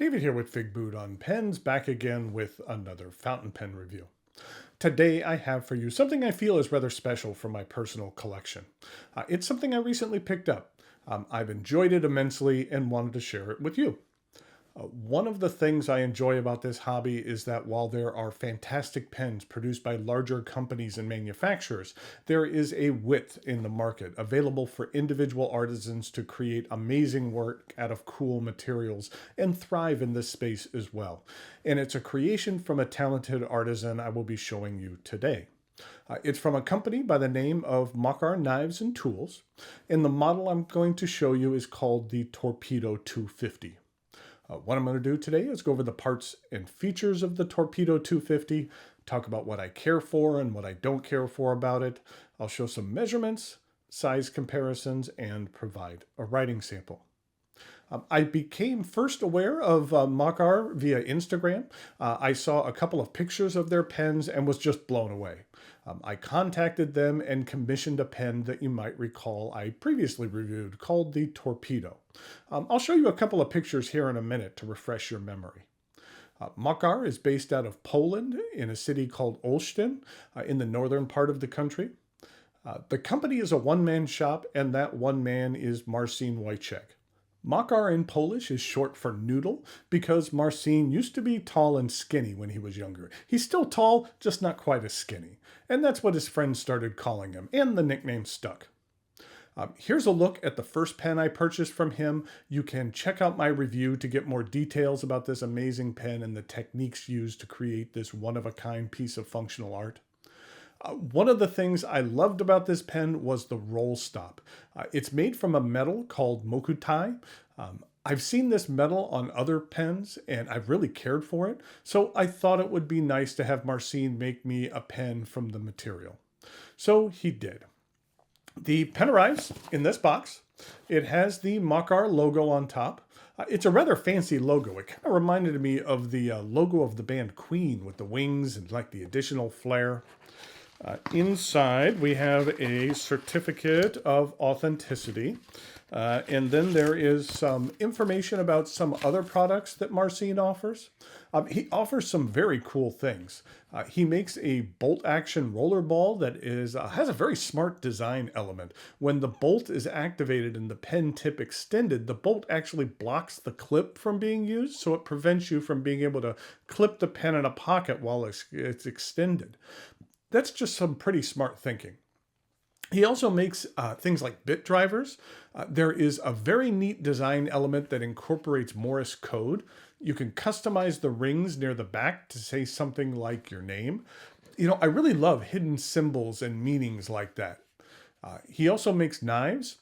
David here with Figboot on pens, back again with another fountain pen review. Today I have for you something I feel is rather special for my personal collection. It's something I recently picked up. I've enjoyed it immensely and wanted to share it with you. One of the things I enjoy about this hobby is that while there are fantastic pens produced by larger companies and manufacturers, there is a width in the market available for individual artisans to create amazing work out of cool materials and thrive in this space as well. And it's a creation from a talented artisan I will be showing you today. It's from a company by the name of Makar Knives and Tools, and the model I'm going to show you is called the Torpedo 250. What I'm going to do today is go over the parts and features of the Torpedo 250, talk about what I care for and what I don't care for about it. I'll show some measurements, size comparisons, and provide a writing sample. I became first aware of Makar via Instagram. I saw a couple of pictures of their pens and was just blown away. I contacted them and commissioned a pen that you might recall I previously reviewed called the Torpedo. I'll show you a couple of pictures here in a minute to refresh your memory. Makar is based out of Poland in a city called Olsztyn in the northern part of the country. The company is a one-man shop, and that one man is Marcin Wojciech. Makar in Polish is short for noodle because Marcin used to be tall and skinny when he was younger. He's still tall, just not quite as skinny. And that's what his friends started calling him, and the nickname stuck. Here's a look at the first pen I purchased from him. You can check out my review to get more details about this amazing pen and the techniques used to create this one-of-a-kind piece of functional art. One of the things I loved about this pen was the roll stop. It's made from a metal called Mokuti. I've seen this metal on other pens and I've really cared for it, so I thought it would be nice to have Marcin make me a pen from the material. So he did. The pen arrives in this box. It has the Makar logo on top. It's a rather fancy logo. It kind of reminded me of the logo of the band Queen with the wings and like the additional flair. Inside, we have a certificate of authenticity, and then there is some information about some other products that Marcin offers. He offers some very cool things. He makes a bolt-action roller ball that has a very smart design element. When the bolt is activated and the pen tip extended, the bolt actually blocks the clip from being used, so it prevents you from being able to clip the pen in a pocket while it's extended. That's just some pretty smart thinking. He also makes things like bit drivers. There is a very neat design element that incorporates Morse code. You can customize the rings near the back to say something like your name. You know, I really love hidden symbols and meanings like that. He also makes knives.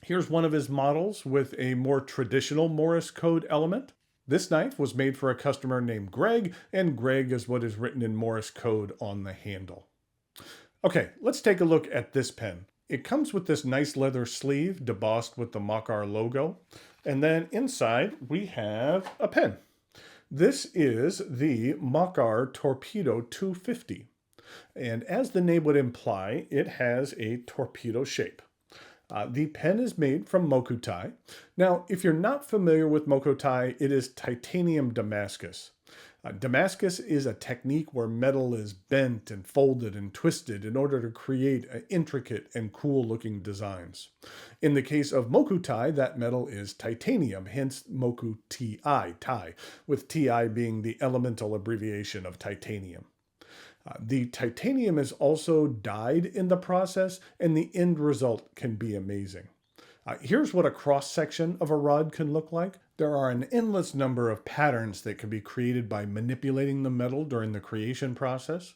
Here's one of his models with a more traditional Morse code element. This knife was made for a customer named Greg, and Greg is what is written in Morse code on the handle. Okay, let's take a look at this pen. It comes with this nice leather sleeve debossed with the Makar logo, and then inside we have a pen. This is the Makar Torpedo 250, and as the name would imply, it has a torpedo shape. The pen is made from Mokuti. Now, if you're not familiar with Mokuti, it is titanium Damascus. Damascus is a technique where metal is bent and folded and twisted in order to create intricate and cool-looking designs. In the case of Mokuti, that metal is titanium, hence Mokuti, with Ti being the elemental abbreviation of titanium. The titanium is also dyed in the process, and the end result can be amazing. Here's what a cross-section of a rod can look like. There are an endless number of patterns that can be created by manipulating the metal during the creation process.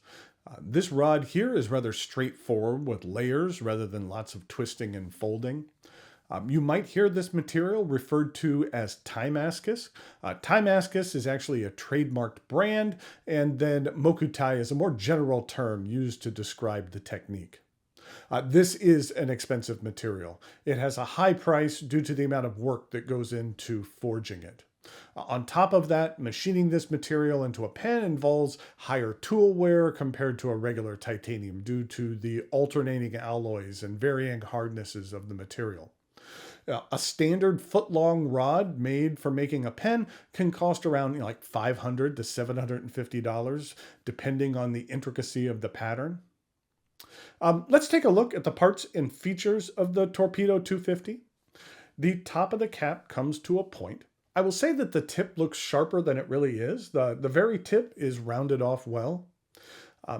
This rod here is rather straightforward with layers rather than lots of twisting and folding. You might hear this material referred to as Timascus. Timascus is actually a trademarked brand, and then Mokuti is a more general term used to describe the technique. This is an expensive material. It has a high price due to the amount of work that goes into forging it. On top of that, machining this material into a pen involves higher tool wear compared to a regular titanium due to the alternating alloys and varying hardnesses of the material. A standard foot-long rod made for making a pen can cost around like $500 to $750, depending on the intricacy of the pattern. Let's take a look at the parts and features of the Torpedo 250. The top of the cap comes to a point. I will say that the tip looks sharper than it really is. The very tip is rounded off well.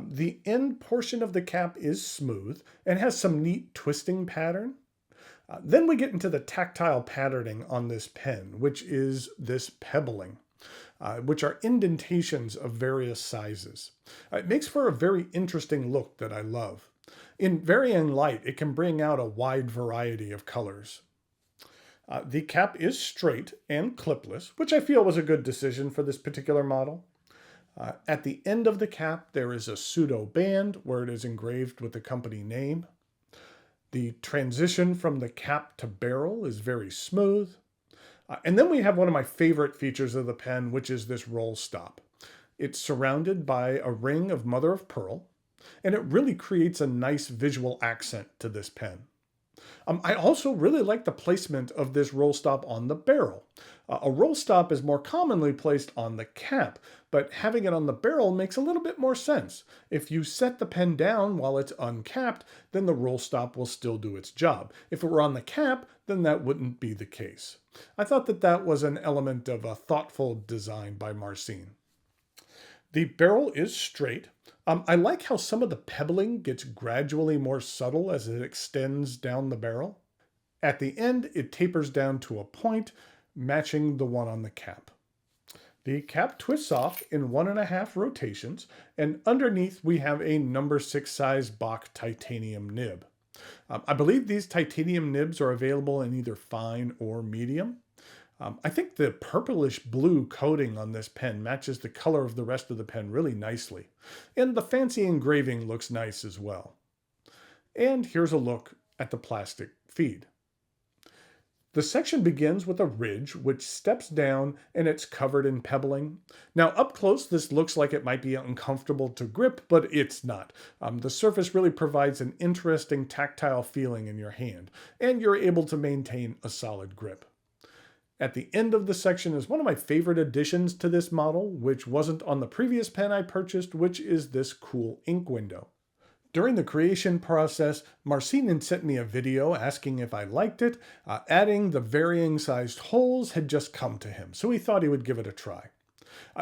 The end portion of the cap is smooth and has some neat twisting pattern. Then we get into the tactile patterning on this pen, which is this pebbling, which are indentations of various sizes. It makes for a very interesting look that I love. In varying light, it can bring out a wide variety of colors. The cap is straight and clipless, which I feel was a good decision for this particular model. At the end of the cap, there is a pseudo band where it is engraved with the company name. The transition from the cap to barrel is very smooth. And then we have one of my favorite features of the pen, which is this roll stop. It's surrounded by a ring of mother of pearl, and it really creates a nice visual accent to this pen. I also really like the placement of this roll stop on the barrel. A roll stop is more commonly placed on the cap, but having it on the barrel makes a little bit more sense. If you set the pen down while it's uncapped, then the roll stop will still do its job. If it were on the cap, then that wouldn't be the case. I thought that that was an element of a thoughtful design by Marcin. The barrel is straight. I like how some of the pebbling gets gradually more subtle as it extends down the barrel. At the end, it tapers down to a point, matching the one on the cap. The cap twists off in 1.5 rotations, and underneath we have a number 6 size Bach titanium nib. I believe these titanium nibs are available in either fine or medium. I think the purplish blue coating on this pen matches the color of the rest of the pen really nicely. And the fancy engraving looks nice as well. And here's a look at the plastic feed. The section begins with a ridge which steps down and it's covered in pebbling. Now up close this looks like it might be uncomfortable to grip, but it's not. The surface really provides an interesting tactile feeling in your hand, and you're able to maintain a solid grip. At the end of the section is one of my favorite additions to this model, which wasn't on the previous pen I purchased, which is this cool ink window. During the creation process, Marcin sent me a video asking if I liked it. Adding the varying sized holes had just come to him, so he thought he would give it a try.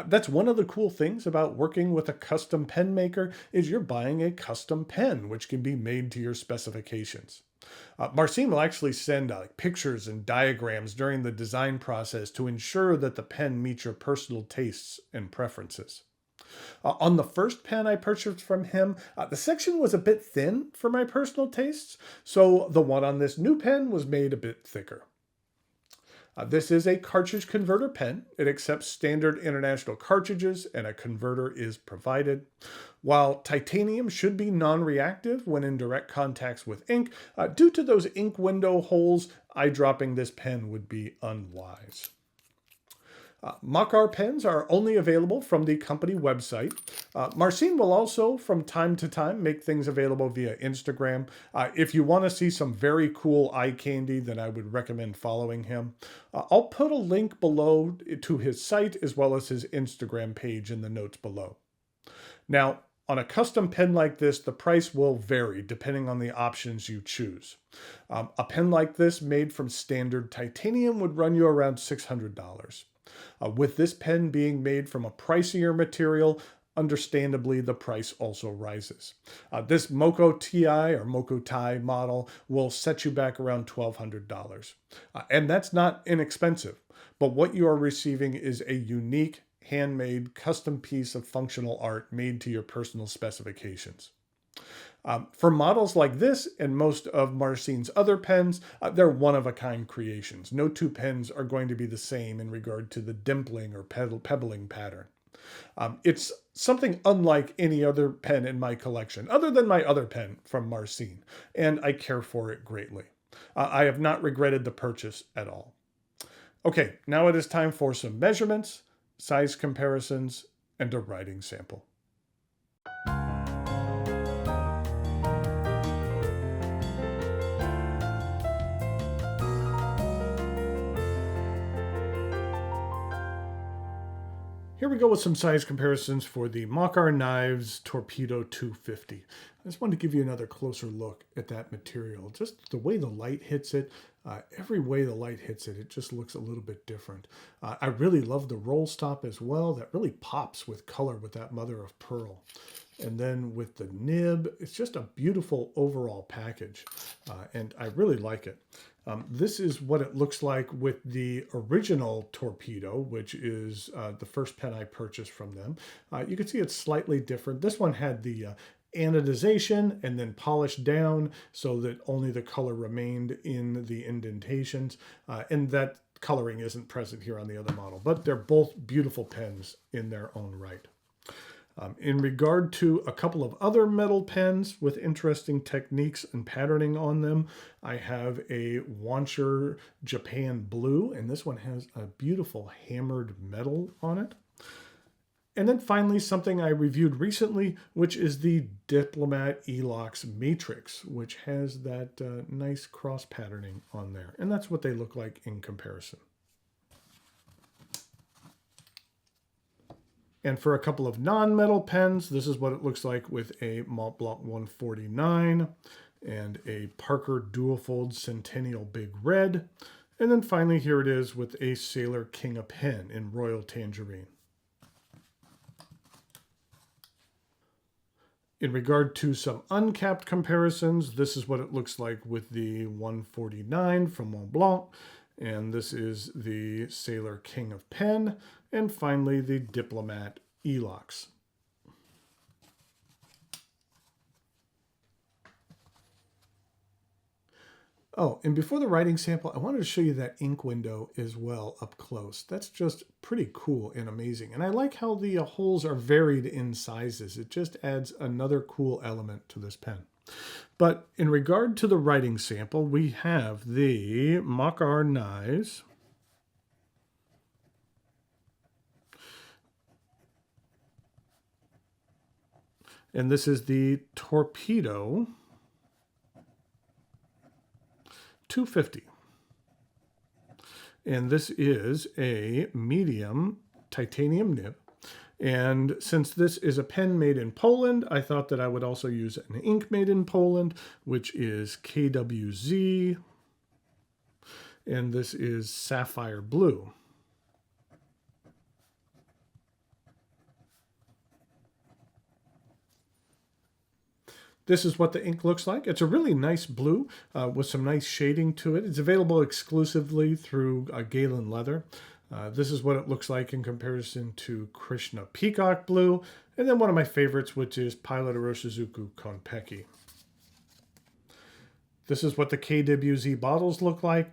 That's one of the cool things about working with a custom pen maker is you're buying a custom pen, which can be made to your specifications. Marcin will actually send pictures and diagrams during the design process to ensure that the pen meets your personal tastes and preferences. On the first pen I purchased from him, the section was a bit thin for my personal tastes, so the one on this new pen was made a bit thicker. This is a cartridge converter pen. It accepts standard international cartridges and a converter is provided. While titanium should be non-reactive when in direct contacts with ink, due to those ink window holes, eyedropping this pen would be unwise. Makar pens are only available from the company website. Marcin will also, from time to time, make things available via Instagram. If you want to see some very cool eye candy, then I would recommend following him. I'll put a link below to his site as well as his Instagram page in the notes below. Now, on a custom pen like this, the price will vary depending on the options you choose. A pen like this made from standard titanium would run you around $600. With this pen being made from a pricier material, understandably the price also rises. This Mokuti or Mokuti model will set you back around $1,200. And that's not inexpensive, but what you are receiving is a unique, handmade, custom piece of functional art made to your personal specifications. For models like this and most of Marcin's other pens, they're one-of-a-kind creations. No two pens are going to be the same in regard to the dimpling or pebbling pattern. It's something unlike any other pen in my collection, other than my other pen from Marcin, and I care for it greatly. I have not regretted the purchase at all. Okay, now it is time for some measurements, size comparisons, and a writing sample. Here we go with some size comparisons for the Makar Knives Torpedo 250. I just wanted to give you another closer look at that material. Just the way the light hits it, every way the light hits it, it just looks a little bit different. I really love the roll stop as well. That really pops with color with that mother of pearl. And then with the nib, it's just a beautiful overall package, and I really like it. This is what it looks like with the original Torpedo, which is the first pen I purchased from them. You can see it's slightly different. This one had the anodization and then polished down so that only the color remained in the indentations, and that coloring isn't present here on the other model, but they're both beautiful pens in their own right. In regard to a couple of other metal pens with interesting techniques and patterning on them, I have a Wancher Japan Blue, and this one has a beautiful hammered metal on it. And then finally, something I reviewed recently, which is the Diplomat Elox Matrix, which has that nice cross patterning on there. And that's what they look like in comparison. And for a couple of non-metal pens, this is what it looks like with a Mont Blanc 149 and a Parker Duofold Centennial Big Red. And then finally, here it is with a Sailor King of Pen in Royal Tangerine. In regard to some uncapped comparisons, this is what it looks like with the 149 from Mont Blanc. And this is the Sailor King of Pen. And finally, the Diplomat Elox. Oh, and before the writing sample, I wanted to show you that ink window as well up close. That's just pretty cool and amazing. And I like how the holes are varied in sizes. It just adds another cool element to this pen. But in regard to the writing sample, we have the Makar Knives. And this is the Torpedo 250. And this is a medium titanium nib. And since this is a pen made in Poland, I thought that I would also use an ink made in Poland, which is KWZ. And this is Sapphire Blue. This is what the ink looks like. It's a really nice blue with some nice shading to it. It's available exclusively through Galen Leather. This is what it looks like in comparison to Krishna Peacock Blue. And then one of my favorites, which is Pilot Iroshizuku Konpeki. This is what the KWZ bottles look like.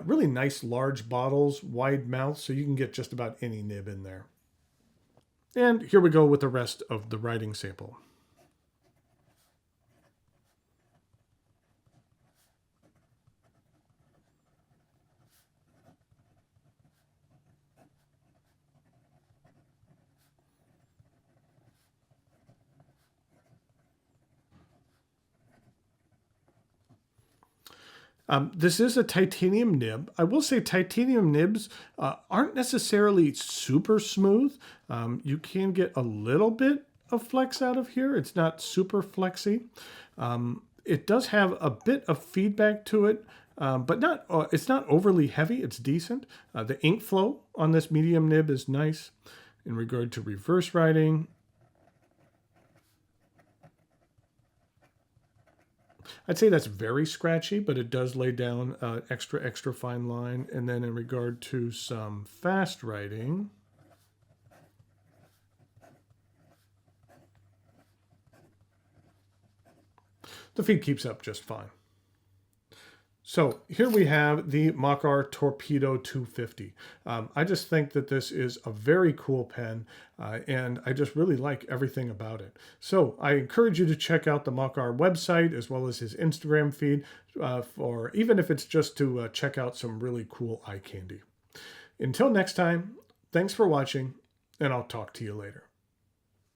Really nice large bottles, wide mouth, so you can get just about any nib in there. And here we go with the rest of the writing sample. This is a titanium nib. I will say titanium nibs aren't necessarily super smooth. You can get a little bit of flex out of here. It's not super flexy. It does have a bit of feedback to it, but not. It's not overly heavy. It's decent. The ink flow on this medium nib is nice. In regard to reverse writing, I'd say that's very scratchy, but it does lay down extra fine line. And then in regard to some fast writing, the feed keeps up just fine. So here we have the Makar Torpedo 250. I just think that this is a very cool pen, and I just really like everything about it. So I encourage you to check out the Makar website as well as his Instagram feed, or even if it's just to check out some really cool eye candy. Until next time, thanks for watching, and I'll talk to you later.